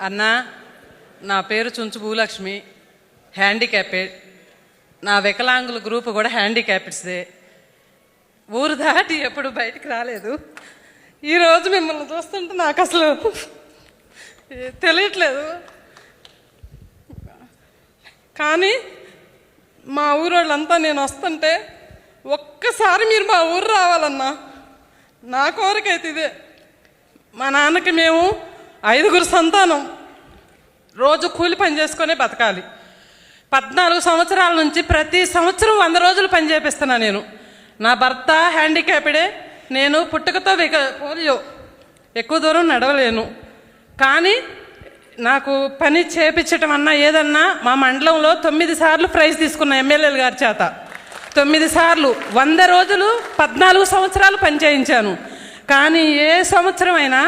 అన్న, నా పేరు చుంచు భూలక్ష్మి, హ్యాండిక్యాపెడ్. నా వికలాంగుల గ్రూప్ కూడా హ్యాండిక్యాపెడ్స్దే. ఊరు దాటి ఎప్పుడు బయటికి రాలేదు. ఈరోజు మిమ్మల్ని చూస్తుంటే నాకు అసలు తెలియట్లేదు. కానీ మా ఊరోళ్ళంతా నేను వస్తుంటే ఒక్కసారి మీరు మా ఊరు రావాలన్నా. నా కోరికైతే ఇదే. మా నాన్నకి మేము 5 సంతానం, రోజు కూలి పని చేసుకునే బతకాలి. 14 సంవత్సరాల నుంచి ప్రతి సంవత్సరం 100 రోజులు పని చేపిస్తున్నా నేను. నా భర్త హ్యాండిక్యాప్డే. నేను పుట్టుకతో పోలియో, ఎక్కువ దూరం నడవలేను. కానీ నాకు పని చేపించటం అన్నా ఏదన్నా మా మండలంలో 9 సార్లు ప్రైజ్ తీసుకున్న ఎమ్మెల్యేల గారి చేత. 9 సార్లు 100 రోజులు 14 సంవత్సరాలు పని చేయించాను. కానీ ఏ సంవత్సరం అయినా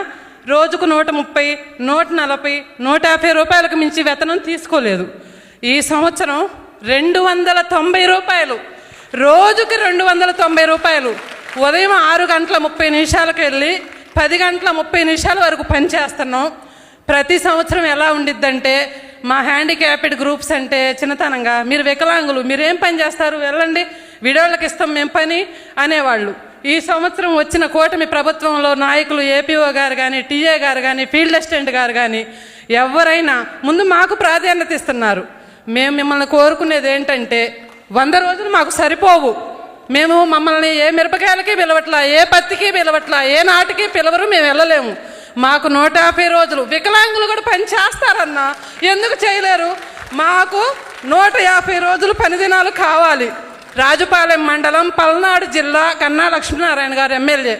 రోజుకు 130, 140, 150 రూపాయలకు మించి వేతనం తీసుకోలేదు. ఈ సంవత్సరం 290 రూపాయలు, రోజుకి 290 రూపాయలు. ఉదయం 6 గంటల 30 నిమిషాలకు వెళ్ళి 10 గంటల 30 నిమిషాల వరకు పని చేస్తున్నాం. ప్రతి సంవత్సరం ఎలా ఉండిద్దంటే, మా హ్యాండిక్యాప్డ్ గ్రూప్స్ అంటే చిన్నతనంగా, మీరు వికలాంగులు, మీరేం పని చేస్తారు, వెళ్ళండి, విడోళ్ళకి ఇస్తాం మేము పని అనేవాళ్ళు. ఈ సంవత్సరం వచ్చిన కూటమి ప్రభుత్వంలో నాయకులు, ఏపీఓ గారు కానీ, టీఏ గారు కానీ, ఫీల్డ్ అసిస్టెంట్ గారు కానీ ఎవరైనా ముందు మాకు ప్రాధాన్యత ఇస్తున్నారు. మేము మిమ్మల్ని కోరుకునేది ఏంటంటే, 100 రోజులు మాకు సరిపోవు. మేము మమ్మల్ని ఏ మిరపకాయలకి పిలవట్లా, ఏ పత్తికి పిలవట్లా, ఏ నాటికి పిలవరు, మేము వెళ్ళలేము. మాకు 150 రోజులు. వికలాంగులు కూడా పని చేస్తారన్నా, ఎందుకు చేయలేరు? మాకు 150 రోజులు పని దినాలు కావాలి. రాజుపాలెం మండలం, పల్నాడు జిల్లా, కన్నా లక్ష్మీనారాయణ గారు ఎమ్మెల్యే.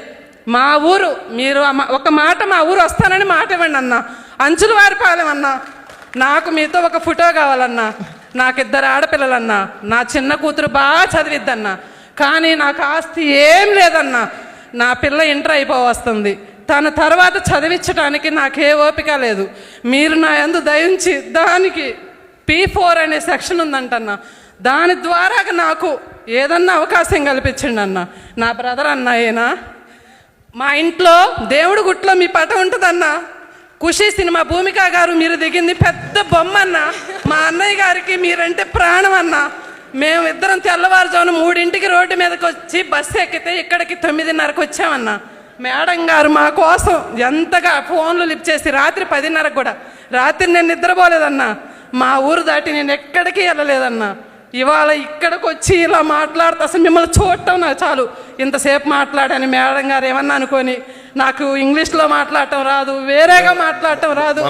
మా ఊరు, మీరు ఒక మాట మా ఊరు వస్తానని మాట ఇవ్వండి అన్న. అంచులవారిపాలెం అన్నా, నాకు మీతో ఒక ఫోటో కావాలన్నా. నాకు 2 ఆడపిల్లలన్నా, నా చిన్న కూతురు బాగా చదివిద్దన్నా. కానీ నాకు ఆస్తి ఏం లేదన్నా. నా పిల్ల ఇంటర్ అయిపోవస్తుంది. తన తర్వాత చదివించడానికి నాకే ఓపిక లేదు. మీరు నా యందు దయించి దానికి P4 అనే సెక్షన్ ఉందంటన్నా, దాని ద్వారా నాకు ఏదన్నా అవకాశం కల్పించండి అన్న. నా బ్రదర్ అన్నాయేనా, మా ఇంట్లో దేవుడి గుట్లో మీ పటం ఉంటుందన్నా. ఖుషి సినిమా భూమిక గారు మీరు దిగింది పెద్ద బొమ్మ అన్న. మా అన్నయ్య గారికి మీరంటే ప్రాణం అన్న. మేము ఇద్దరం తెల్లవారుజామున 3ంటికి రోడ్డు మీదకి వచ్చి బస్సు ఎక్కితే ఇక్కడికి 9:30కి వచ్చామన్నా. మేడం గారు మా కోసం ఎంతగా ఫోన్లు లిఫ్ట్ చేసి రాత్రి 10:30కు కూడా, రాత్రి నేను నిద్రపోలేదన్నా. మా ఊరు దాటి నేను ఎక్కడికి వెళ్ళలేదన్నా. ఇవాళ ఇక్కడికి వచ్చి ఇలా మాట్లాడితే అసలు మిమ్మల్ని చూడటం నాకు చాలు. ఇంతసేపు మాట్లాడాను, మేడం గారు ఏమన్నా అనుకొని. నాకు ఇంగ్లీష్లో మాట్లాడటం రాదు, వేరేగా మాట్లాడటం రాదు.